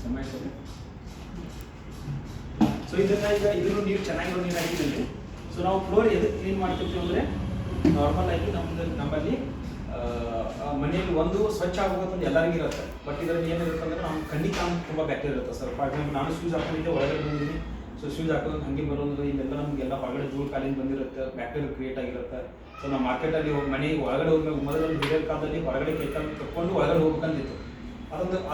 ಜಮಾಯಿಸೋದು. So ಇದನ್ನ ಈಗ ಇದನ್ನು ನೀರು ಚೆನ್ನಾಗಿರೋ ನೀರು ಹಾಕಿದ್ದೀವಿ. ಸೊ ನಾವು ಫ್ಲೋರ್ ಎದಕ್ಕೆ ಕ್ಲೀನ್ ಮಾಡ್ತಿರ್ತೀವಿ ಅಂದರೆ ನಾರ್ಮಲ್ ಆಗಿ ನಮ್ಮಲ್ಲಿ ಮನೆಯಲ್ಲಿ ಒಂದು ಸ್ವಚ್ಛ ಆಗೋದು ಎಲ್ಲರಿಗೂ ಇರುತ್ತೆ. ಬಟ್ ಇದರಲ್ಲಿ ಏನಿರುತ್ತೆ ಅಂದರೆ ನಮ್ಮ ಕಣ್ಣಿಗೆ ತುಂಬ ಬ್ಯಾಕ್ಟೀರಿಯಾ ಇರುತ್ತೆ ಸರ್. ಫಾರ್ ಎಕ್ಸಾಂಪಲ್ ನಾನು ಶೂಸ್ ಹಾಕೊಂಡಿದ್ದೆ, ಒಳಗಡೆ ಬಂದಿದ್ದೀನಿ. ಸೊ ಶೂಸ್ ಹಾಕೋದು ಹಾಗೆ ಬರೋದು ಇಲ್ಲೆಲ್ಲ ನಮಗೆಲ್ಲ ಹೊರಗಡೆ ಧೂಳು ಕಾಲಿಂದ ಬಂದಿರುತ್ತೆ, ಬ್ಯಾಕ್ಟೀರಿಯಾ ಕ್ರಿಯೇಟ್ ಆಗಿರುತ್ತೆ. ಸೊ ನಾವು ಮಾರ್ಕೆಟಲ್ಲಿ ಹೋಗಿ ಮನೆಗೆ ಒಳಗಡೆ ಹೋಗ್ಬೇಕು. ಮೊದಲಲ್ಲಿ ಹಿರಿಯರ ಕಾಲದಲ್ಲಿ ಹೊರಗಡೆ ಕೈಕಾಲು ತಕ್ಕೊಂಡು ಒಳಗಡೆ ಹೋಗ್ಬೇಕಂತಿತ್ತು.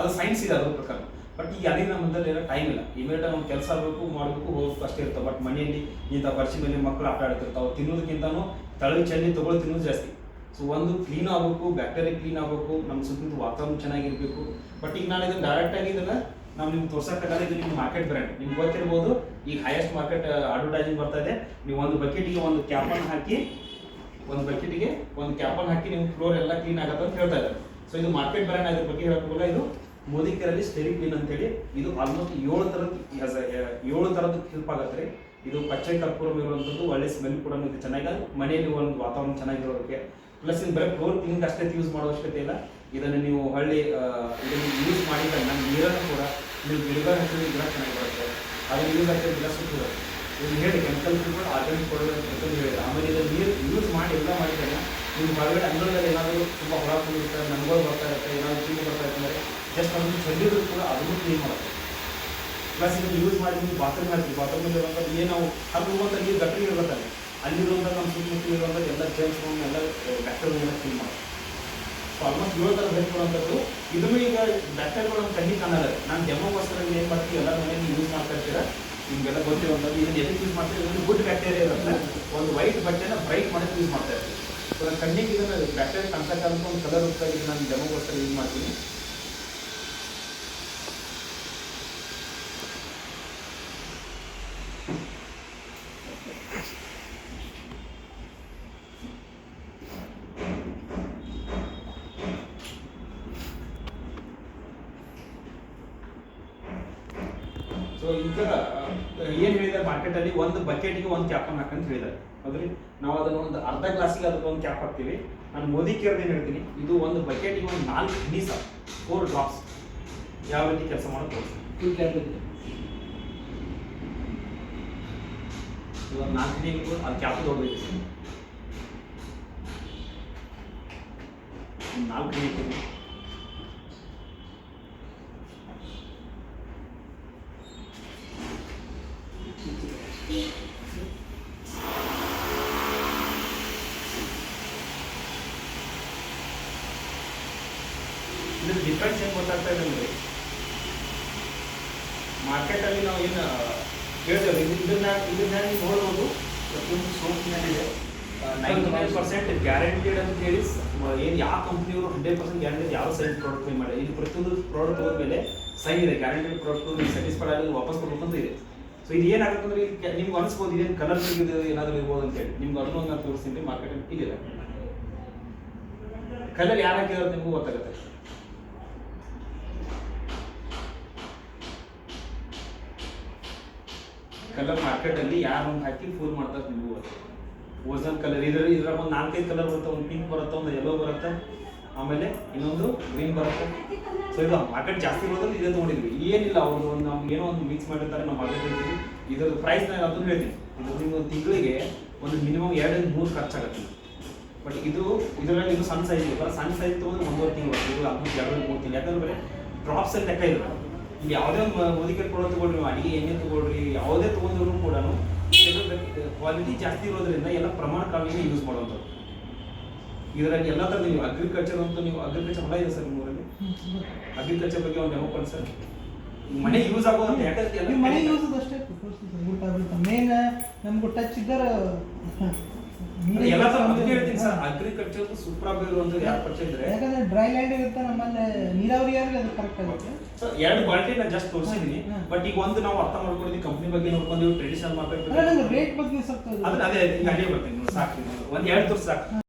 ಅದು ಸೈನ್ಸ್ ಇದೆ ಅದ್ರ ಪ್ರಕಾರ. ಬಟ್ ಈಗ ಅದೇ ನಮ್ಮ ಮುಂದೆ ಟೈಮ್ ಇಲ್ಲ. ಇಮಿಡಿಯೇಟ್ ನಾವು ಕೆಲಸ ಆಗಬೇಕು, ಮಾಡಬೇಕು, ಹೋಗ್ಬೇಕು ಅಷ್ಟೇ ಇರ್ತವೆ. ಬಟ್ ಮನೆಯಲ್ಲಿ ಇಂಥ ಪರಿಚಿ ಮೇಲೆ ಮಕ್ಕಳು ಆಟ ಆಡ್ತಿರ್ತಾವೆ. ತಿನ್ನೋದಕ್ಕಿಂತನೂ ತಳಗೆ ಚೆನ್ನಿ ತೊಗೊಳ್ಳೋ ತಿನ್ನೋದು ಜಾಸ್ತಿ. ಸೊ ಒಂದು ಕ್ಲೀನ್ ಆಗಬೇಕು, ಬ್ಯಾಕ್ಟೀರಿಯಾ ಕ್ಲೀನ್ ಆಗಬೇಕು, ನಮ್ಮ ಸುತ್ತಮುತ್ತ ವಾತಾವರಣ ಚೆನ್ನಾಗಿರಬೇಕು. ಬಟ್ ಈಗ ನಾನು ಇದನ್ನು ಡೈರೆಕ್ಟಾಗಿ ಇದನ್ನು ನಾವು ನಿಮ್ಗೆ ತೋರ್ಸೋಕ್ಕಾಗಲ್ಲ. ಇದು ನಿಮ್ಮ ಮಾರ್ಕೆಟ್ ಬ್ರ್ಯಾಂಡ್ ನಿಮ್ಗೆ ಗೊತ್ತಿರ್ಬೋದು. ಈಗ ಹೈಯೆಸ್ಟ್ ಮಾರ್ಕೆಟ್ ಅಡ್ವರ್ಟೈಸಿಂಗ್ ಬರ್ತಾ ಇದೆ. ನೀವು ಒಂದು ಬಕೆಟಿಗೆ ಒಂದು ಕ್ಯಾಪನ್ನು ಹಾಕಿ ನಿಮ್ಮ ಫ್ಲೋರ್ ಎಲ್ಲ ಕ್ಲೀನ್ ಆಗುತ್ತೆ ಅಂತ ಹೇಳ್ತಾ ಇದ್ದಾರೆ. ಸೊ ಇದು ಮಾರ್ಕೆಟ್ ಬ್ರ್ಯಾಂಡ್ ಅದ್ರ ಬಗ್ಗೆ ಹೇಳೋಕ್ಕೋಗಲ್ಲ. ಇದು ಮೋದಿಕೇರಲ್ಲಿ ಸ್ಟೆರಿ ಕ್ಲೀನ್ ಅಂತೇಳಿ ಇದು ಆಲ್ಮೋಸ್ಟ್ 7 ಥರದ್ದು ಹೆಲ್ಪ್ ಆಗುತ್ತೆ ರೀ. ಇದು ಪಚ್ಚೆ ಕರ್ಪೂರಂ ಇರುವಂಥದ್ದು, ಒಳ್ಳೆ ಸ್ಮೆಲ್ ಕೂಡ ಇದು ಚೆನ್ನಾಗಿ ಮನೆಯಲ್ಲಿ ಒಂದು ವಾತಾವರಣ ಚೆನ್ನಾಗಿರೋದಕ್ಕೆ. ಪ್ಲಸ್ ಇದು ಬರೀ ಫ್ಲೋರ್ ಕ್ಲೀನ್ ಅಷ್ಟೇ ಯೂಸ್ ಮಾಡೋ ಅವಶ್ಯಕತೆ ಇಲ್ಲ. ಇದನ್ನು ನೀವು ಇದನ್ನು ಯೂಸ್ ಮಾಡಿದ್ರೆ ನಮ್ಮ ನೀರನ್ನು ಕೂಡ ನೀವು ಗಿಡ ಹಾಕಿದ್ರೆ ಗಿಡ ಚೆನ್ನಾಗಿ ಬರುತ್ತೆ. ಅದನ್ನು ಯೂಸ್ ಹಾಕಿದ್ರೆ ಗಿಡ ಸುಟ್ಟು ಇದು ಹೇಳಿ ಕೆಮಿಕಲ್ ಕೂಡ ಆರ್ಗ್ಯಾನಿಕ್ ಕೊಡೋದು ಹೇಳಿ. ಆಮೇಲೆ ಇದನ್ನು ನೀರು ಯೂಸ್ ಮಾಡಿ ಎಲ್ಲ ಮಾಡಿದ್ರೆ ನೀವು ಹೊರಗಡೆ ಅಂಗಳದಲ್ಲಿ ಏನಾದರೂ ತುಂಬ ಹೊರ ಕೂಡಿರ್ತಾರೆ, ನಮ್ಗಳು ಬರ್ತಾ ಇರುತ್ತೆ, ಏನಾದರೂ ಕ್ಲೀನ್ ಬರ್ತಾ ಇರುತ್ತೆ ಅಂದರೆ ಜಸ್ಟ್ ಅದನ್ನು ಚೆಲ್ಲಿದ್ರು ಕೂಡ ಅದನ್ನು ಕ್ಲೀನ್ ಮಾಡುತ್ತೆ. ಪ್ಲಸ್ ಇದನ್ನು ಯೂಸ್ ಮಾಡಿ ನೀವು ಬಾತ್ರೂಮ್ ಹಾಕಿ, ಬಾತ್ರೂಮಲ್ಲಿ ಇರುವಂಥದ್ದು ಏನು ನಾವು ಅಲ್ಲಿ ಹೋಗುವಂಥ ನೀರು ಗಟ್ಟರಿ ಇರುತ್ತಲ್ಲ, ಅಲ್ಲಿರುವಂಥ ನಮ್ಮ ಸುತ್ತಮುತ್ತ ಇರುವಂಥ ಎಲ್ಲ ಜೇಮ್ಸ್ಗಳನ್ನು ಎಲ್ಲ ಬ್ಯಾಕ್ಟೀರಿಯಾಗಳನ್ನ ಕ್ಲೀನ್ ಮಾಡುತ್ತೆ. ಸೊ ಆಲ್ಮೋಸ್ಟ್ 7 ಥರ ಹೆಲ್ಪ್ ಕೊಡುವಂಥದ್ದು. ಇದನ್ನು ಈಗ ಬ್ಯಾಕ್ಟೀರಿಯಾಗಳು ನಮ್ಮ ಕಣ್ಣಿಗೆ ಕಾಣಲ್ಲ. ನಾನು ಡೆಮೋಗೋಸ್ಕರ ಏನು ಮಾಡ್ತೀವಿ, ಎಲ್ಲ ಮನೆಯಲ್ಲಿ ಯೂಸ್ ಮಾಡ್ತಾ ಇರ್ತೀರ, ನಿಮಗೆಲ್ಲ ಗೊತ್ತಿರುವಂಥದ್ದು. ಇದನ್ನು ಎದಕ್ಕೆ ಯೂಸ್ ಮಾಡ್ತೀವಿ, ಇದನ್ನು ಗುಡ್ ಬ್ಯಾಕ್ಟೀರಿಯಾ ಇರುತ್ತೆ. ಒಂದು ವೈಟ್ ಬಟ್ಟೆನ ಬ್ರೈಟ್ ಮಾಡೋಕ್ಕೆ ಯೂಸ್ ಮಾಡ್ತಾ ಇರ್ತೀವಿ. ಸೊ ನಾನು ಕಣ್ಣಿಗೆ ಇದನ್ನು ಬ್ಯಾಕ್ಟೀರಿಯಾ ಕಾಣಿಸೋಕ್ಕಂತ ಒಂದು ಕಲರ್ ಇರುತ್ತೆ. ಇದು ನಾನು ಡೆಮೋಗೋಸ್ಕರ ಯೂಸ್ ಮಾಡ್ತೀನಿ. ಸೊ ಈಗ ಏನು ಹೇಳಿದ್ದಾರೆ ಮಾರ್ಕೆಟಲ್ಲಿ, ಒಂದು ಬಕೆಟ್ಗೆ ಒಂದು ಕ್ಯಾಪನ್ನು ಹಾಕಂತ ಹೇಳಿದ್ದಾರೆ. ಹೌದ್ರಿ, ನಾವು ಅದನ್ನು ಒಂದು ಅರ್ಧ ಗ್ಲಾಸಿಗೆ ಅದಕ್ಕೆ ಒಂದು ಕ್ಯಾಪ್ ಹಾಕ್ತೀವಿ. ನಾನು ಮೋದಿ ಕೇರ್ದು ಏನು ಹೇಳ್ತೀನಿ, ಇದು ಒಂದು ಬಕೆಟಿಗೆ ಒಂದು 4 ಹನೀಸ್ 4 ಡ್ರಾಪ್ಸ್ ಯಾವ ರೀತಿ ಕೆಲಸ ಮಾಡೋದು ತೋರಿಸ್ತೀನಿ. ಇವಾಗ 4 ಹನಿಗೂ ಅದು ಕ್ಯಾಪ್ ದೊಡ್ಡದೈತಿ. 4 ಹನಿ ಇದ್ರ ಡಿಫ್ರೆನ್ಸ್ ಏನು ಗೊತ್ತಾಗ್ತಾ ಇದೆ ಅಂದರೆ, ಮಾರ್ಕೆಟಲ್ಲಿ ನಾವು ಏನು ಹೇಳ್ತೇವೆ ಇದನ್ನ ನೀವು ನೋಡ್ಬೋದು. ಪ್ರತಿಯೊಂದು ಸೋಪ್ನಲ್ಲಿದೆ 99% ಗ್ಯಾರಂಟಿಡ್ ಅಂತ ಹೇಳಿ. ಏನು ಯಾವ ಕಂಪ್ನಿಯವರು 100% ಗ್ಯಾರಂಟಿ ಯಾವ ಸೈನ್ ಪ್ರಾಡಕ್ಟ್ ಮಾಡಿ, ಇಲ್ಲಿ ಪ್ರತಿಯೊಂದು ಪ್ರಾಡಕ್ಟ್ ಹೋದ್ಮೇಲೆ ಸೈನ್ ಇದೆ, ಗ್ಯಾರಂಟಿಡ್ ಪ್ರಾಡಕ್ಟ್ ಸ್ಯಾಟಿಸ್ಫೈಡ್ ಆಗಿ ವಾಪಸ್ ಕೊಡ್ಬೇಕಂತ ಇದೆ. ಸೊ ಇದು ಏನಾಗುತ್ತೆ ಅಂದರೆ, ನಿಮ್ಗೆ ಅನಿಸ್ಬೋದು ಇದೇನು ಕಲರ್ ಸಿಗಿದೆ ಏನಾದರೂ ಇರ್ಬೋದು ಅಂತೇಳಿ. ನಿಮ್ಗೆ ಅದನ್ನು ನಾನು ತೋರಿಸ್ತೀನಿ. ಮಾರ್ಕೆಟಲ್ಲಿ ಇಲ್ಲಿದೆ ಕಲರ್ ಯಾರು ಹಾಕಿದಾರೆ ನಿಮಗೂ ಗೊತ್ತಾಗುತ್ತೆ. ಕಲರ್ ಮಾರ್ಕೆಟಲ್ಲಿ ಯಾರು ಹಾಕಿ ಫೂಲ್ ಮಾಡ್ತಾರೆ ನಿಮಗೂ ಗೊತ್ತಾಗುತ್ತೆ. ಓಝನ್ ಕಲರ್ ಇದ್ರಾಗ ಒಂದು 4-5 ಕಲರ್ ಬರುತ್ತೆ. ಒಂದು ಪಿಂಕ್ ಬರುತ್ತೆ, ಒಂದು ಯೆಲ್ಲೋ ಬರುತ್ತೆ, ಆಮೇಲೆ ಇನ್ನೊಂದು ಗ್ರೀನ್ ಬರುತ್ತೆ. ಸೊ ಇದು ಮಾರ್ಕೆಟ್ ಜಾಸ್ತಿ ಬರೋದ್ರಲ್ಲಿ ಇದೇ ತೊಗೊಂಡಿದ್ವಿ. ಏನಿಲ್ಲ, ಅವರು ಒಂದು ನಮ್ಗೆ ಏನೋ ಒಂದು ಮಿಕ್ಸ್ ಮಾಡಿರ್ತಾರೆ, ನಾವು ಮಾರ್ಕೆಟ್ ಹೇಳ್ತೀವಿ. ಇದ್ರ ಪ್ರೈಸ್ ನಾನು ಅದನ್ನು ಹೇಳ್ತೀನಿ. ಇದು ನಿಮ್ಗೆ ಒಂದು ತಿಂಗಳಿಗೆ ಒಂದು ಮಿನಿಮಮ್ 2-3 ಖರ್ಚಾಗುತ್ತೆ. ಬಟ್ ಇದರಲ್ಲಿ ಇದು ಸಣ್ಣ ಸೈಜ್ ಇದೆ. ಸಣ್ಣ ಸೈಜ್ ತೊಗೊಂಡು 1.5 ತಿಂಗಳು ಬರುತ್ತೆ. ಇದು ಆಲ್ಮೋಸ್ಟ್ 2-3 ತಿಂಗಳು. ಯಾಕಂದ್ರೆ ಬರೀ ಡ್ರಾಪ್ಸಲ್ಲಿ ಲೆಕ್ಕ ಇದೆ. ಇಲ್ಲಿ ಯಾವುದೇ ಒಂದು ಮೋದಿಕೇರ್ ಕೊಡೋ ತೊಗೊಳ್ರಿ, ಅಡಿಗೆ ಎಣ್ಣೆ ತೊಗೊಳ್ರಿ, ಯಾವುದೇ ತೊಗೊಂಡ್ರು ಕೂಡ ಕ್ವಾಲಿಟಿ ಜಾಸ್ತಿ ಇರೋದ್ರಿಂದ ಎಲ್ಲ ಪ್ರಮಾಣ ಕಾವಿಗೆ ಯೂಸ್ ಮಾಡುವಂಥದ್ದು. ಇದರಲ್ಲಿ ಎಲ್ಲ ಥರ ನೀವು ಅಗ್ರಿಕಲ್ಚರ್ ಅಂತ, ನೀವು ಅಗ್ರಿಕಲ್ಚರ್ ಹೊಲ ಇದೆ ಸರ್ ನಿಮ್ಮೂರಲ್ಲಿ? ಅಗ್ರಿಕಲ್ಚರ್ ಬಗ್ಗೆ ಒಂದು ಡೆಮೋ ಕೊಡಿ ಸರ್. ಮನೆ ಯೂಸ್ ಆಗೋದಂತ ಯಾಕಂದ್ರೆ ಮನೆ ಯೂಸ್ ಅಷ್ಟೇ ಮೇನ್ ನಮ್ಗೆ ಟಚ್ ಇದ್ದಾರೆ ಎಲ್ಲ ತರ ಹೇಳ್ತೀನಿ ಸರ್. ಅಗ್ರಿಕಲ್ಚರ್ ಸೂಪರ್ ಆಗಿರುವಂಥದ್ದು ಯಾರು ಪರಿಚಯ ಇದ್ರೆ, ಯಾಕಂದ್ರೆ ಡ್ರೈ ಲ್ಯಾಂಡ್ ಇರುತ್ತೆ ನಮ್ಮಲ್ಲಿ, ನೀರಾವರಿ ಆದ್ರೆ ಅದು ಕರೆಕ್ಟ್ ಆಗುತ್ತೆ. ಸರ್ 2 ಕ್ವಾಲಿಟಿ ನಾನು ಜಸ್ಟ್ ತೋರಿಸಿದ್ದೀನಿ. ಬಟ್ ಈಗ ಒಂದು ನಾವು ಅರ್ಥ ಮಾಡ್ಕೊಂಡಿದ್ದೀವಿ, ಕಂಪ್ನಿ ಬಗ್ಗೆ ನೋಡ್ಕೊಂಡಿವಿ, ಟ್ರೆಡಿಷನಲ್ ಮಾರ್ಕೆಟ್ ರೇಟ್ ಬಗ್ಗೆ ಸ್ವಲ್ಪ ಅದೇ ಈಗ ಅದೇ ಬರ್ತೀನಿ ಸಾಕು. ಒಂದು 2 ತೋರಿಸಿ ಸಾಕು.